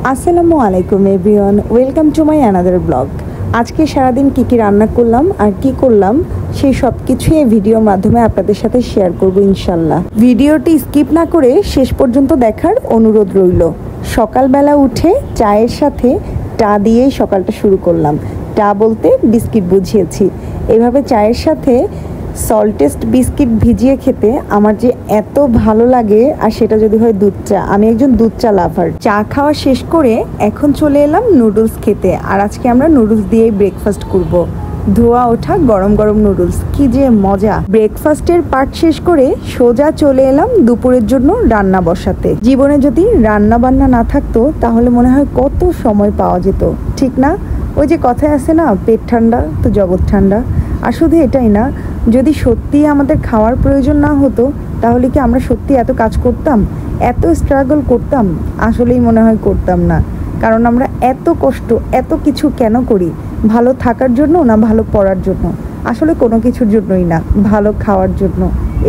আসসালামু আলাইকুম everyone, welcome to my another blog. আজকে সারাদিন কী রান্না করলাম আর কি করলাম সেই সব কিছুই এই ভিডিওর মাধ্যমে আপনাদের সাথে শেয়ার করব ইনশাল্লাহ। ভিডিওটি স্কিপ না করে শেষ পর্যন্ত দেখার অনুরোধ রইল। সকালবেলা উঠে চায়ের সাথে চা দিয়েই সকালটা শুরু করলাম। চা বলতে বিস্কিট বুঝিয়েছি। এভাবে চায়ের সাথে সল্টেস্ট বিস্কিট ভিজিয়ে খেতে আমার যে এত ভালো লাগে, আর সেটা যদি হয় দুধ চা। আমি একজন দুধ চা লাভার। চা খাওয়া শেষ করে এখন চলে এলাম নুডলস খেতে। আর আজকে আমরা নুডলস দিয়েই ব্রেকফাস্ট করব। ধোয়া ওঠা গরম গরম নুডলস, কি যে মজা। ব্রেকফাস্টের পার্ট শেষ করে সোজা চলে এলাম দুপুরের জন্য রান্না বসাতে। জীবনে যদি রান্না বান্না না থাকতো তাহলে মনে হয় কত সময় পাওয়া যেত, ঠিক না? ওই যে কথায় আছে না, পেট ঠান্ডা তো জগৎ ঠান্ডা। আর শুধু এটাই না, যদি সত্যিই আমাদের খাওয়ার প্রয়োজন না হতো তাহলে কি আমরা সত্যি এত কাজ করতাম, এত স্ট্রাগল করতাম? আসলেই মনে হয় করতাম না। কারণ আমরা এত কষ্ট, এত কিছু কেন করি? ভালো থাকার জন্য না ভালো পড়ার জন্য? আসলে কোনো কিছুর জন্যই না, ভালো খাওয়ার জন্য।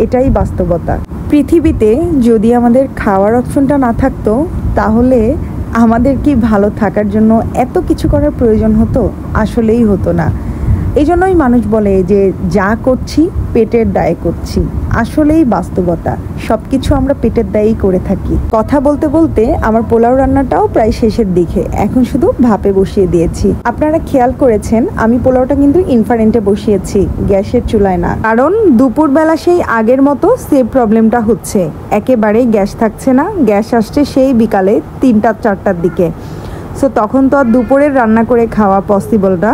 এটাই বাস্তবতা। পৃথিবীতে যদি আমাদের খাওয়ার অপশনটা না থাকতো তাহলে আমাদের কি ভালো থাকার জন্য এত কিছু করার প্রয়োজন হতো? আসলেই হতো না। এই জন্যই মানুষ বলে যে যা করছি পেটের দায়ে করছি। আসলেই বাস্তবতা, সব কিছু আমরা পেটের দায়েই করে থাকি। কথা বলতে বলতে আমার পোলাও রান্নাটাও প্রায় শেষের দিকে। এখন শুধু ভাপে বসিয়ে দিয়েছি। আপনারা খেয়াল করেছেন আমি পোলাওটা কিন্তু ইনফ্রারেন্টে বসিয়েছি, গ্যাসের চুলায় না। কারণ দুপুরবেলা সেই আগের মতো সেম প্রবলেমটা হচ্ছে। একেবারেই গ্যাস থাকছে না। গ্যাস আসছে সেই বিকালে 3টা-4টার দিকে। সো তখন তো আর দুপুরের রান্না করে খাওয়া পসিবল না।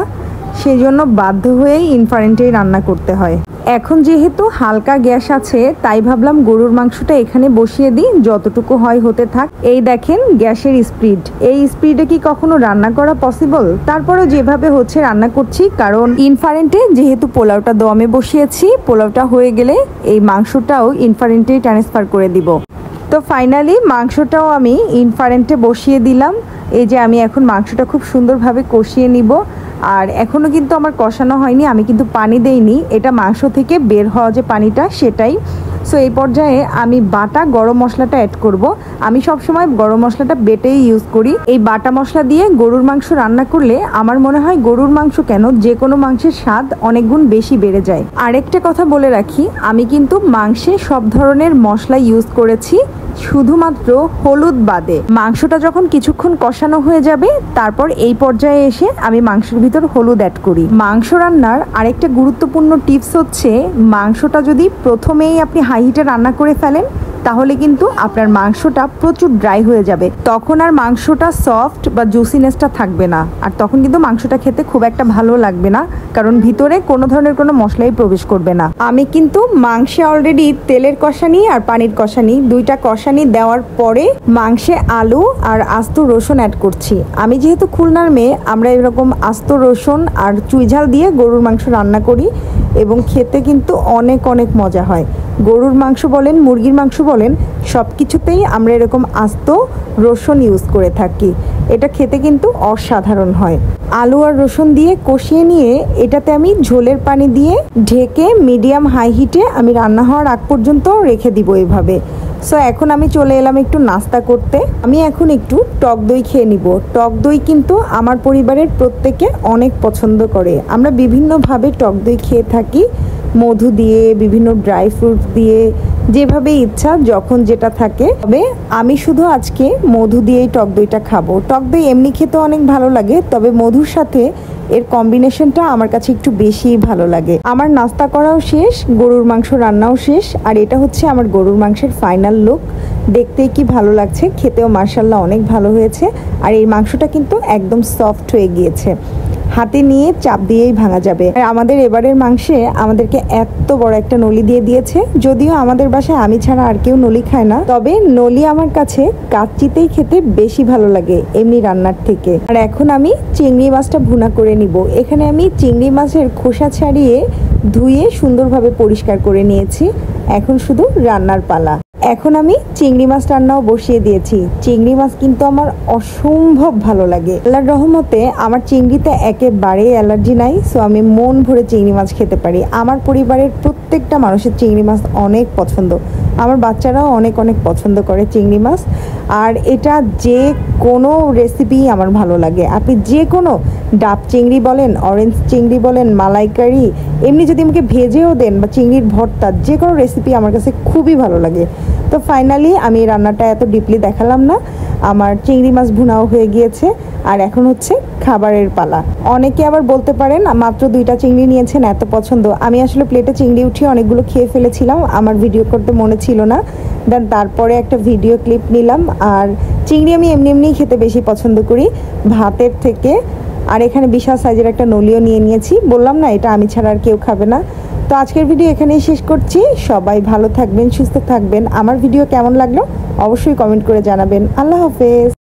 সেই জন্য বাধ্য হয়েই ইনফ্রারেন্টেই রান্না করতে হয়। এখন যেহেতু হালকা গ্যাস আছে তাই ভাবলাম গরুর মাংসটা এখানে বসিয়ে দিই, যতটুকু হয় হতে থাক। এই দেখেন গ্যাসের স্পিড, এই স্পিডে কি কখনো রান্না করা পসিবল? তারপরেও যেভাবে হচ্ছে রান্না করছি, কারণ ইনফ্রারেন্টে যেহেতু পোলাওটা দমে বসিয়েছি, পোলাওটা হয়ে গেলে এই মাংসটাও ইনফ্রারেন্টেই ট্রান্সফার করে দিব। তো ফাইনালি মাংসটাও আমি ইনফ্রারেন্টে বসিয়ে দিলাম। এই যে আমি এখন মাংসটা খুব সুন্দরভাবে কষিয়ে নিব। আর এখনও কিন্তু আমার কষানো হয়নি, আমি কিন্তু পানি দেইনি। এটা মাংস থেকে বের হওয়া যে পানিটা সেটাই। সো এই পর্যায়ে আমি বাটা গরম মশলাটা অ্যাড করব। আমি সবসময় গরম মশলাটা বেটেই ইউজ করি। এই বাটা মশলা দিয়ে গরুর মাংস রান্না করলে আমার মনে হয় গরুর মাংস কেন, যে কোনো মাংসের স্বাদ অনেক গুণ বেশি বেড়ে যায়। আরেকটা কথা বলে রাখি, আমি কিন্তু মাংসে সব ধরনের মশলা ইউজ করেছি, শুধুমাত্র হলুদ বাদে। মাংসটা যখন কিছুক্ষণ কষানো হয়ে যাবে তারপর এই পর্যায়ে এসে আমি মাংসের ভিতর হলুদ অ্যাড করি। মাংস রান্নার আরেকটা গুরুত্বপূর্ণ টিপস হচ্ছে, মাংসটা যদি প্রথমেই আপনি হাই হিটে রান্না করে ফেলেন তাহলে কিন্তু আপনার মাংসটা প্রচুর ড্রাই হয়ে যাবে। তখন আর মাংসটা সফট বা জুসিনেসটা থাকবে না। আর তখন কিন্তু মাংসটা খেতে খুব একটা ভালো লাগবে না, কারণ ভিতরে কোনো ধরনের কোনো মশলাই প্রবেশ করবে না। আমি কিন্তু মাংসে অলরেডি তেলের কষানি আর পানির কষানি, দুইটা কষানি দেওয়ার পরে মাংসে আলু আর আস্ত রসুন অ্যাড করছি। আমি যেহেতু খুলনার মেয়ে, আমরা এরকম আস্ত রসুন আর চুইঝাল দিয়ে গরুর মাংস রান্না করি এবং খেতে কিন্তু অনেক অনেক মজা হয়। গরুর মাংস বলেন, মুরগির মাংস বলেন, সব কিছুতেই আমরা এরকম আস্ত রসুন ইউজ করে থাকি। এটা খেতে কিন্তু অসাধারণ হয়। আলু আর রসুন দিয়ে কষিয়ে নিয়ে এটাতে আমি ঝোলের পানি দিয়ে ঢেকে মিডিয়াম হাই হিটে আমি রান্না হওয়ার আগ পর্যন্ত রেখে দিব এভাবে। সো এখন আমি চলে এলাম একটু নাস্তা করতে। আমি এখন একটু টক দই খেয়ে নিব। টক দই কিন্তু আমার পরিবারের প্রত্যেকে অনেক পছন্দ করে। আমরা বিভিন্নভাবে টক দই খেয়ে থাকি, মধু দিয়ে, বিভিন্ন ড্রাই ফ্রুট দিয়ে, যেভাবে ইচ্ছা যখন যেটা থাকে। তবে আমি শুধু আজকে মধু দিয়েই টক দইটা খাবো। টক দই এমনি খেতে অনেক ভালো লাগে, তবে মধুর সাথে এর কম্বিনেশনটা আমার কাছে একটু বেশি ভালো লাগে। আমার নাস্তা করাও শেষ, গরুর মাংস রান্নাও শেষ, আর এটা হচ্ছে আমার গরুর মাংসের ফাইনাল লুক। দেখতেই কি ভালো লাগছে, খেতেও মার্শাল্লাহ অনেক ভালো হয়েছে। আর এই মাংসটা কিন্তু একদম সফট হয়ে গিয়েছে, হাতে নিয়ে চাপ দিয়েই ভাঙা যাবে। আর আমাদের এবারের মাংসে আমাদেরকে এত বড় একটা নলি দিয়ে দিয়েছে। যদিও আমাদের বাসায় আমি ছাড়া আর কেউ নলি খায় না, তবে নলি আমার কাছে কাচ্চিতেই খেতে বেশি ভালো লাগে এমনি রান্নার থেকে। আর এখন আমি চিংড়ি মাছটা ভুনা করে নিব। এখানে আমি চিংড়ি মাছের খোসা ছাড়িয়ে ধুয়ে সুন্দরভাবে পরিষ্কার করে নিয়েছি। এখন শুধু রান্নার পালা। এখন আমি চিংড়ি মাছ রান্নাও বসিয়ে দিয়েছি। চিংড়ি মাছ কিন্তু আমার অসম্ভব ভালো লাগে। আল্লাহর রহমতে আমার চিংড়িতে একেবারে অ্যালার্জি নাই। সো আমি মন ভরে চিংড়ি মাছ খেতে পারি। আমার পরিবারের প্রত্যেকটা মানুষের চিংড়ি মাছ অনেক পছন্দ। আমার বাচ্চারাও অনেক অনেক পছন্দ করে চিংড়ি মাছ। আর এটা যে কোনো রেসিপি আমার ভালো লাগে। আপনি যে কোনো ডাব চিংড়ি বলেন, অরেঞ্জ চিংড়ি বলেন, মালাইকারি, এমনি যদি আমাকে ভেজেও দেন বা চিংড়ির ভর্তা, যে কোনো রেসিপি আমার কাছে খুবই ভালো লাগে। তো ফাইনালি আমি রান্নাটা এত ডিপলি দেখালাম না, আমার চিংড়ি মাছ ভুনাও হয়ে গিয়েছে, আর এখন হচ্ছে খাবারের পালা। অনেকে আবার বলতে পারেন মাত্র 2টা চিংড়ি নিয়েছেন, এত পছন্দ। আমি আসলে প্লেটে চিংড়ি উঠিয়ে অনেকগুলো খেয়ে ফেলেছিলাম, আমার ভিডিও করতে মনে ছিল না। দেন তারপরে একটা ভিডিও ক্লিপ নিলাম। আর চিংড়ি আমি এমনি এমনিই খেতে বেশি পছন্দ করি ভাতের থেকে। আর এখানে বিশাল সাইজের একটা নলিও নিয়ে নিয়েছি, বললাম না এটা আমি ছাড়া আর কেউ খাবে না। তো আজকের ভিডিও এখানেই শেষ করছি। সবাই ভালো থাকবেন, সুস্থ থাকবেন। আমার ভিডিও কেমন লাগলো অবশ্যই কমেন্ট করে জানাবেন। আল্লাহ হাফেজ।